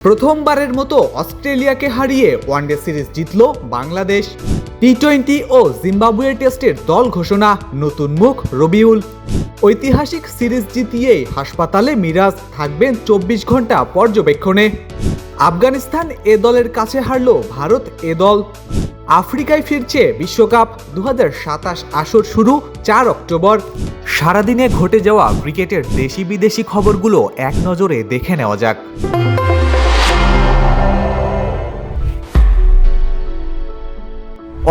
প্রথমবারের মতো অস্ট্রেলিয়াকে হারিয়ে ওয়ানডে সিরিজ জিতল বাংলাদেশ। টি-20 ও জিম্বাবুয়ে টেস্টের দল ঘোষণা, নতুন মুখ রবিউল। ঐতিহাসিক সিরিজ জিতিয়েই হাসপাতালে মিরাজ, থাকবেন 24 ঘন্টা পর্যবেক্ষণে। আফগানিস্তান এ দলের কাছে হারল ভারত এ দল। আফ্রিকায় ফিরছে বিশ্বকাপ 2027 আসর শুরু 4 অক্টোবর। সারাদিনে ঘটে যাওয়া ক্রিকেটের দেশি বিদেশি খবরগুলো এক নজরে দেখে নেওয়া যাক।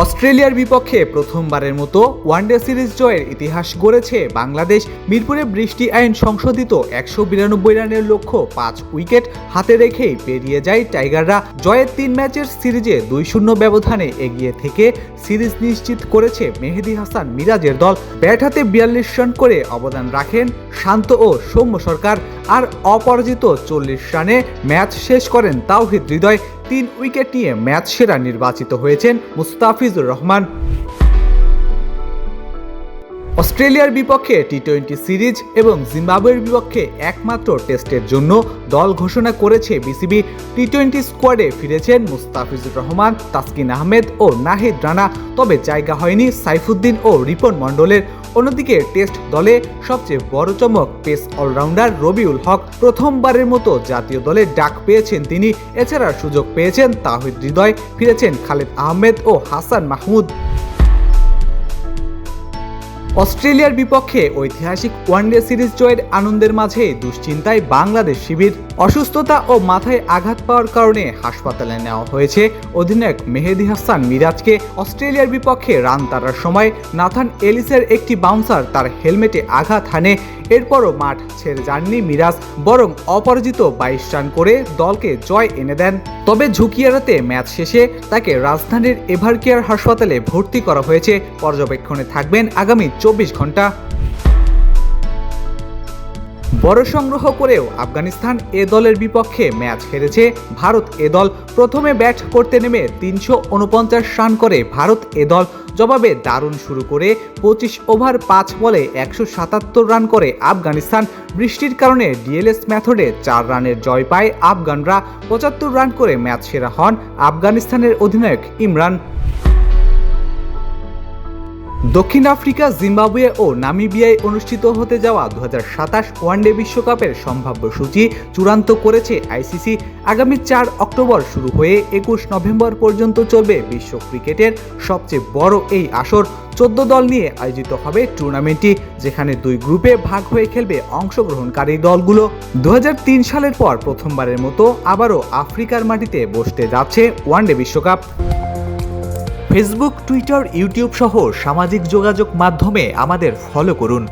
অস্ট্রেলিয়ার বিপক্ষে প্রথমবারের মতো ওয়ানডে সিরিজ জয়ের ইতিহাস গড়েছে বাংলাদেশ। মিরপুরে বৃষ্টি আইন সংশোধিত 192 রানের লক্ষ্য 5 উইকেট হাতে রেখেই পেরিয়ে যায় টাইগাররা। জয়ের 3 ম্যাচের সিরিজে 2-0 ব্যবধানে এগিয়ে থেকে সিরিজ নিশ্চিত করেছে মেহেদী হাসান মিরাজের দল। ব্যাট হাতে 42 রান করে অবদান রাখেন শান্ত ও সৌম্য সরকার, আর অপরাজিত 40 রানে ম্যাচ শেষ করেন তাওহিদ হৃদয়। 3 উইকেট নিয়ে ম্যাচ সেরা নির্বাচিত হয়েছেন মুস্তাফিজুর রহমান। অস্ট্রেলিয়ার বিপক্ষে টি-20 সিরিজ এবং জিম্বাবুয়ের বিপক্ষে একমাত্র টেস্টের জন্য দল ঘোষণা করেছে বিসিবি। টি-20 স্কোয়াডে ফিরেছেন মুস্তাফিজুর রহমান, তাসকিন আহমেদ ও নাহিদ রানা, তবে জায়গা হয়নি সাইফুদ্দিন ও রিপন মণ্ডলের। অন্যদিকে টেস্ট দলে সবচেয়ে বড় চমক পেস অলরাউন্ডার রবিউল হক। প্রথমবারের মতো জাতীয় দলে ডাক পেয়েছেন তিনি। এছাড়া সুযোগ পেয়েছেন তাওহিদ হৃদয়, ফিরেছেন খালেদ আহমেদ ও হাসান মাহমুদ। অস্ট্রেলিয়ার বিপক্ষে ঐতিহাসিক ওয়ানডে সিরিজ জয়ের আনন্দের মাঝে দুশ্চিন্তায় বাংলাদেশ শিবির। অসুস্থতা ও মাথায় আঘাত পাওয়ার কারণে হাসপাতালে নেওয়া হয়েছে অধিনায়ক মেহেদী হাসান মিরাজকে। অস্ট্রেলিয়ার বিপক্ষে রান তাড়ার সময় নাথান এলিসের একটি বাউন্সার তার হেলমেটে আঘাত হানে। এরপরও মাঠ ছেড়ে যাননি মিরাজ, বরং অপরাজিত 22 রান করে দলকে জয় এনে দেন। তবে ঝুঁকি এড়াতে ম্যাচ শেষে তাকে রাজধানীর এভারকেয়ার হাসপাতালে ভর্তি করা হয়েছে। পর্যবেক্ষণে থাকবেন আগামী 24 ঘন্টা। বড় সংগ্রহ করেও আফগানিস্তান এ দলের বিপক্ষে ম্যাচ হেরেছে ভারত এ দল। প্রথমে ব্যাট করতে নেমে 349 রান করে ভারত এ দল। জবাবে দারুণ শুরু করে 25 ওভার 5 বলে 177 রান করে আফগানিস্তান। বৃষ্টির কারণে ডিএলএস মেথডে 4 রানের জয় পায় আফগানরা। 75 রান করে ম্যাচ সেরা হন আফগানিস্তানের অধিনায়ক ইমরান। দক্ষিণ আফ্রিকা, জিম্বাবুয়ে ও নামিবিয়ায় অনুষ্ঠিত হতে যাওয়া 2027 ওয়ানডে বিশ্বকাপের সম্ভাব্য সূচি চূড়ান্ত করেছে আইসিসি। আগামী 4 অক্টোবর শুরু হয়ে 21 নভেম্বর পর্যন্ত চলবে বিশ্ব ক্রিকেটের সবচেয়ে বড় এই আসর। 14 দল নিয়ে আয়োজিত হবে টুর্নামেন্টটি, যেখানে 2 গ্রুপে ভাগ হয়ে খেলবে অংশগ্রহণকারী দলগুলো। 2003 সালের পর প্রথমবারের মতো আবারও আফ্রিকার মাটিতে বসতে যাচ্ছে ওয়ানডে বিশ্বকাপ। ফেসবুক, টুইটার, ইউটিউব সহ সামাজিক যোগাযোগ মাধ্যমে আমাদের ফলো করুন।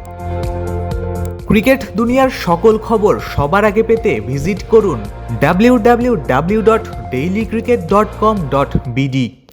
ক্রিকেট দুনিয়ার সকল খবর সবার আগে পেতে ভিজিট করুন www.dailycricket.com.bd।